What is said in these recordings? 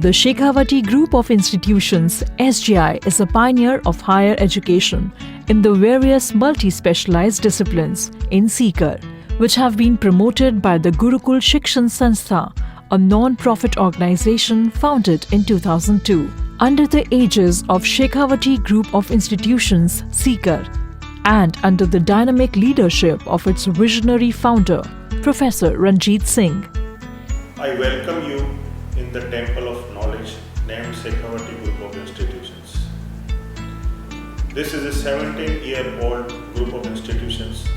The Shekhawati Group of Institutions, SGI, is a pioneer of higher education in the various multi-specialized disciplines in Sikar, which have been promoted by the Gurukul Shikshan Sanstha, a non-profit organization founded in 2002, under the aegis of Shekhawati Group of Institutions, Sikar, and under the dynamic leadership of its visionary founder, Professor Ranjit Singh. I welcome you in the temple of knowledge named Shekhawati Group of Institutions. This is a 17-year-old group of institutions.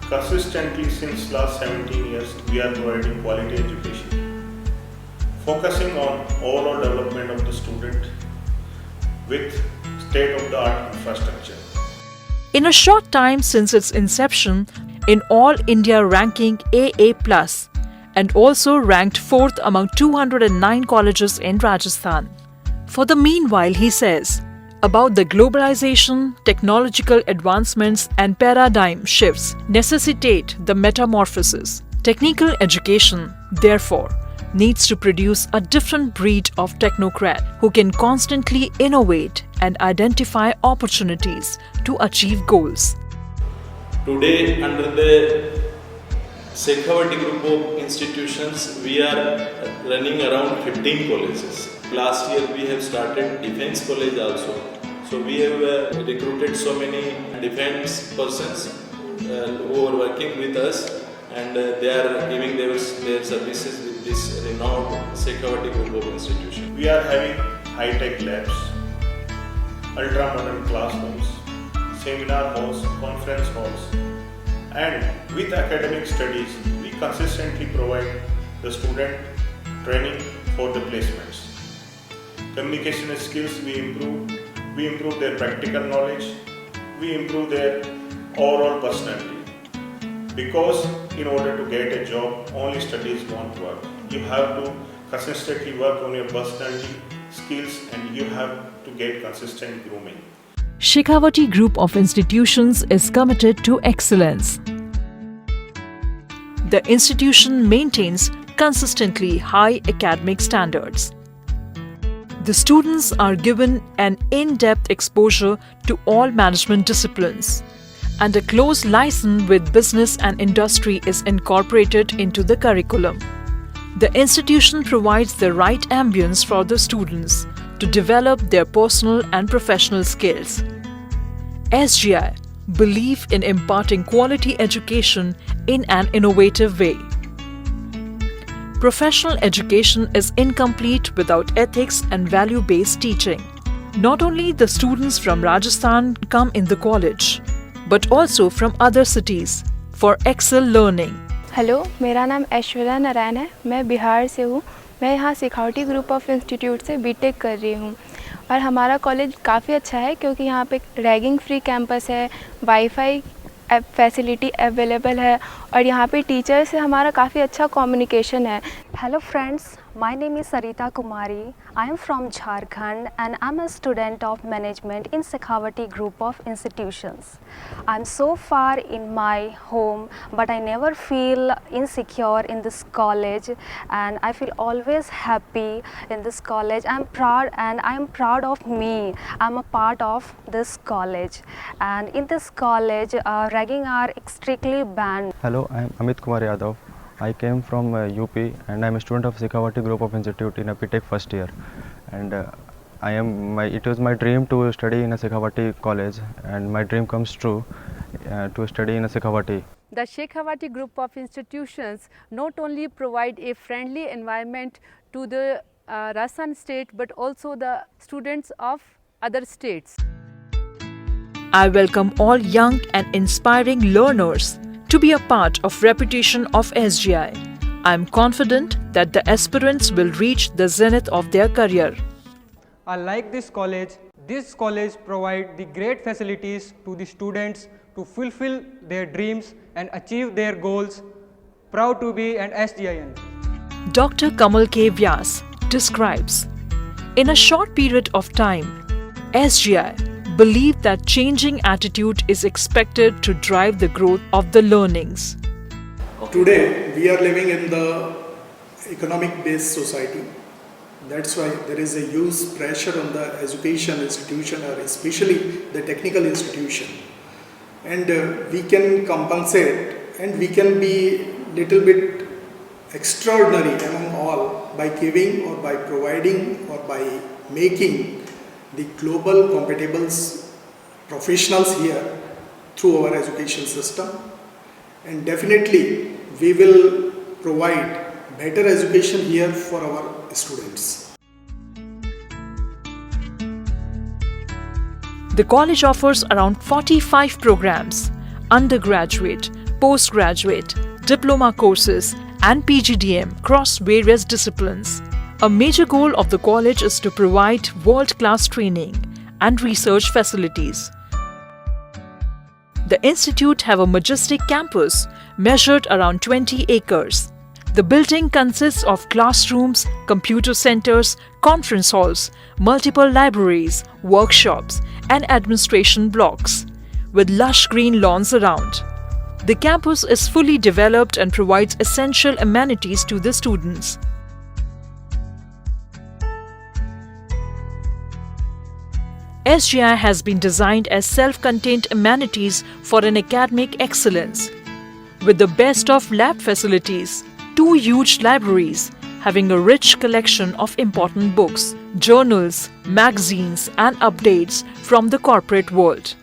Consistently since last 17 years, we are providing quality education, focusing on overall development of the student with state-of-the-art infrastructure. In a short time since its inception, in All India ranking AA+, and also ranked 4th among 209 colleges in Rajasthan. For the meanwhile, he says, about the globalization, technological advancements and paradigm shifts necessitate the metamorphosis. Technical education, therefore, needs to produce a different breed of technocrat who can constantly innovate and identify opportunities to achieve goals. Today, under the Shekhawati Group of Institutions, we are running around 15 colleges. Last year we have started Defence College also. So we have recruited so many defence persons who are working with us, and they are giving their services with this renowned Shekhawati Group of Institutions. We are having high-tech labs, ultra-modern classrooms, seminar halls, conference halls, and with academic studies, we consistently provide the student training for the placements. Communication skills we improve their practical knowledge, we improve their overall personality. Because in order to get a job, only studies won't work. You have to consistently work on your personality, skills, and you have to get consistent grooming. Shekhawati Group of Institutions is committed to excellence. The institution maintains consistently high academic standards. The students are given an in-depth exposure to all management disciplines, and a close liaison with business and industry is incorporated into the curriculum. The institution provides the right ambience for the students to develop their personal and professional skills. SGI believe in imparting quality education in an innovative way. Professional education is incomplete without ethics and value-based teaching. Not only the students from Rajasthan come in the college, but also from other cities for excel learning. Hello, मेरा नाम ऐश्वर्या नारायण है। मैं बिहार से हूँ। मैं यहाँ Shekhawati group of institute से BTech कर रही हूँ और हमारा कॉलेज काफ़ी अच्छा है क्योंकि यहाँ पे रैगिंग फ्री कैंपस है, वाईफाई फैसिलिटी अवेलेबल है और यहाँ पे टीचर से हमारा काफ़ी अच्छा कम्युनिकेशन है। Hello friends, my name is Sarita Kumari. I am from Jharkhand and I am a student of management in Shekhawati Group of Institutions. I am so far in my home, but I never feel insecure in this college, and I feel always happy in this college. I am proud of me. I am a part of this college, and in this college, ragging are strictly banned. Hello, I am Amit Kumar Yadav. I came from UP and I am a student of Shekhawati Group of Institute in a BTech first year, and it was my dream to study in a Shekhawati college, and my dream comes true to study in a Shekhawati. The Shekhawati Group of Institutions not only provide a friendly environment to the Rajasthan state but also the students of other states. I welcome all young and inspiring learners to be a part of reputation of SGI. I am confident that the aspirants will reach the zenith of their career. I like this college. This college provides the great facilities to the students to fulfill their dreams and achieve their goals. Proud to be an SGIN. Dr. Kamal K. Vyas describes, in a short period of time, SGI believe that changing attitude is expected to drive the growth of the learnings. Today, we are living in the economic-based society That's why there is a huge pressure on the education institution, or especially the technical institution. And we can compensate, and we can be little bit extraordinary among all by giving or by providing or by making the global compatible professionals here through our education system. And definitely we will provide better education here for our students. The college offers around 45 programs, undergraduate, postgraduate, diploma courses and PGDM across various disciplines. A major goal of the college is to provide world-class training and research facilities. The institute have a majestic campus measured around 20 acres. The building consists of classrooms, computer centers, conference halls, multiple libraries, workshops, and administration blocks, with lush green lawns around. The campus is fully developed and provides essential amenities to the students. SGI has been designed as self-contained amenities for an academic excellence, with the best of lab facilities, 2 huge libraries having a rich collection of important books, journals, magazines and updates from the corporate world.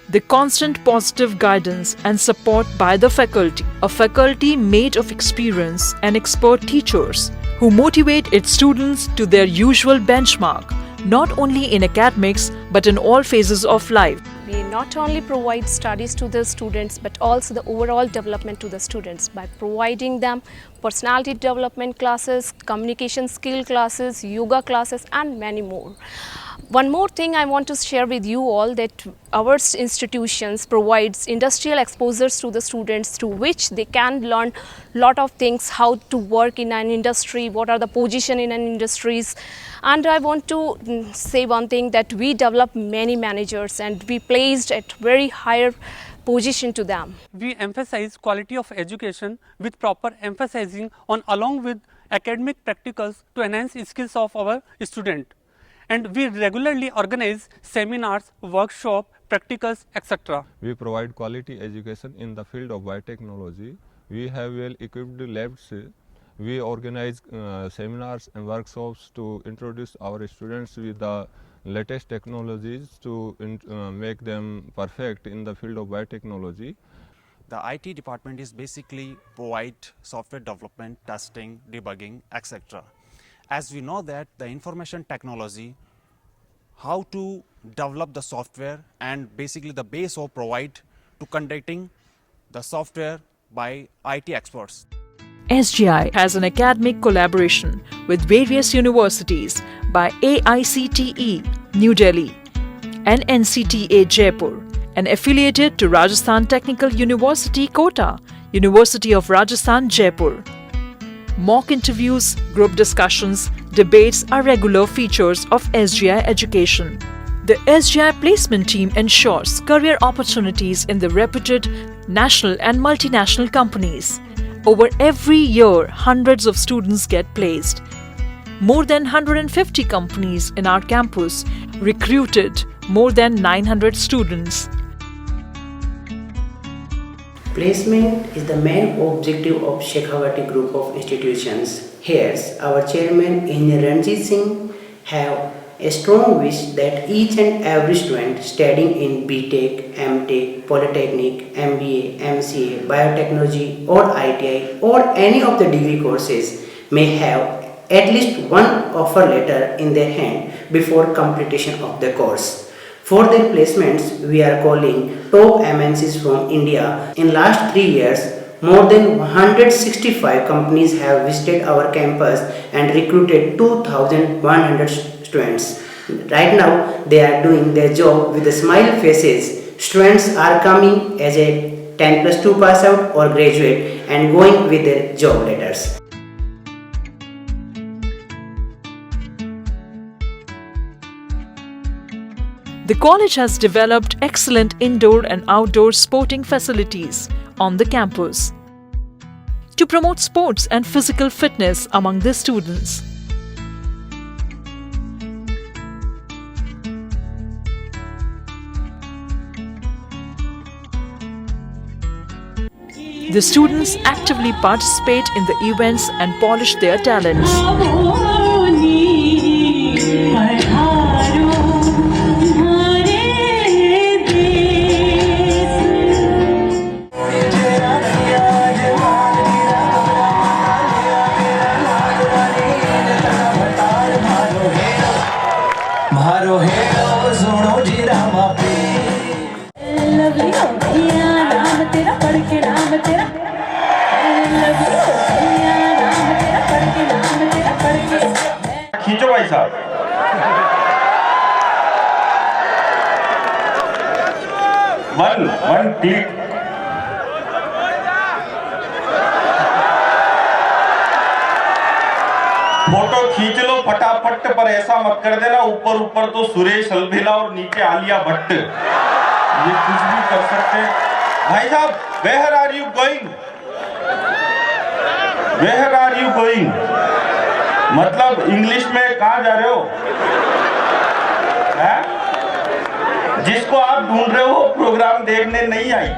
The constant positive guidance and support by the faculty, a faculty made of experience and expert teachers who motivate its students to their usual benchmark, not only in academics but in all phases of life. We not only provide studies to the students but also the overall development to the students by providing them personality development classes, communication skill classes, yoga classes and many more. One more thing I want to share with you all, that our institutions provides industrial exposures to the students through which they can learn lot of things, how to work in an industry, what are the position in an industries. And I want to say one thing, that we develop many managers and we placed at very higher position to them. We emphasize quality of education with proper emphasizing on along with academic practicals to enhance skills of our student. And we regularly organize seminars, workshops, practicals, etc. We provide quality education in the field of biotechnology. We have well-equipped labs. We organize seminars and workshops to introduce our students with the latest technologies to make them perfect in the field of biotechnology. The IT department is basically provide software development, testing, debugging, etc. As we know that the information technology, how to develop the software and basically the base of provide to conducting the software by IT experts. SGI has an academic collaboration with various universities by AICTE, New Delhi, and NCTA, Jaipur, and affiliated to Rajasthan Technical University, Kota, University of Rajasthan, Jaipur. Mock interviews, group discussions, debates are regular features of SGI education. The SGI placement team ensures career opportunities in the reputed national and multinational companies. Over every year, hundreds of students get placed. More than 150 companies in our campus recruited more than 900 students. Placement is the main objective of Shekhawati Group of Institutions. Here, our chairman Engineer Ranjit Singh have a strong wish that each and every student studying in BTech, MTech, Polytechnic, MBA, MCA, Biotechnology or ITI or any of the degree courses may have at least one offer letter in their hand before completion of the course. For their placements, we are calling top MNCs from India. In last 3 years, more than 165 companies have visited our campus and recruited 2,100 students. Right now, they are doing their job with the smile faces. Students are coming as a 10+2 pass out or graduate and going with their job letters. The college has developed excellent indoor and outdoor sporting facilities on the campus to promote sports and physical fitness among the students. The students actively participate in the events and polish their talents. खींचो भाई साहब। One click. Photo खींच लो फटाफट, पर ऐसा मत कर देना ऊपर तो सुरेश अलबेला और नीचे आलिया भट्ट, ये कुछ भी कर सकते। भाई साहब, where are you going? Where are you going मतलब इंग्लिश में कहाँ जा रहे हो? है? जिसको आप ढूंढ रहे हो प्रोग्राम देखने नहीं आई।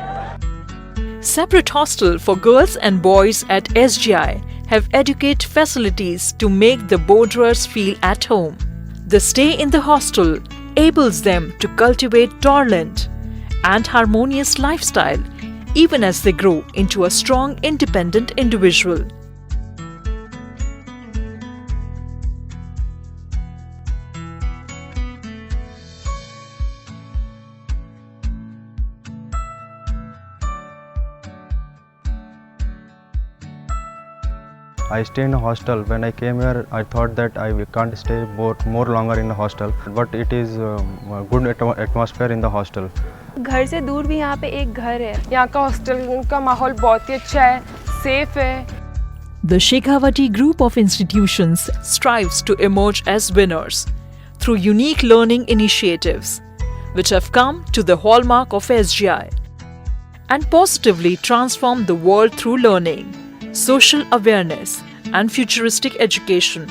Separate hostel for girls and boys at SGI have educate facilities to make the boarders feel at home. The stay in the hostel enables them to cultivate tolerant and harmonious lifestyle even as they grow into a strong, independent individual. I stay in a hostel. When I came here, I thought that I can't stay more longer in a hostel, but it is a good atmosphere in the hostel. घर से दूर भी यहाँ पे एक घर है। यहाँ का हॉस्टल का माहौल बहुत ही अच्छा है, सेफ है। The Shekhawati group of institutions strives to emerge as winners through unique learning initiatives which have come to the hallmark of SGI and positively transform the world through learning, social awareness and futuristic education,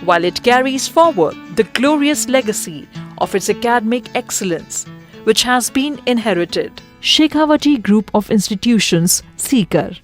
while it carries forward the glorious legacy of its academic excellence which has been inherited. Shekhawati Group of Institutions, Sikar.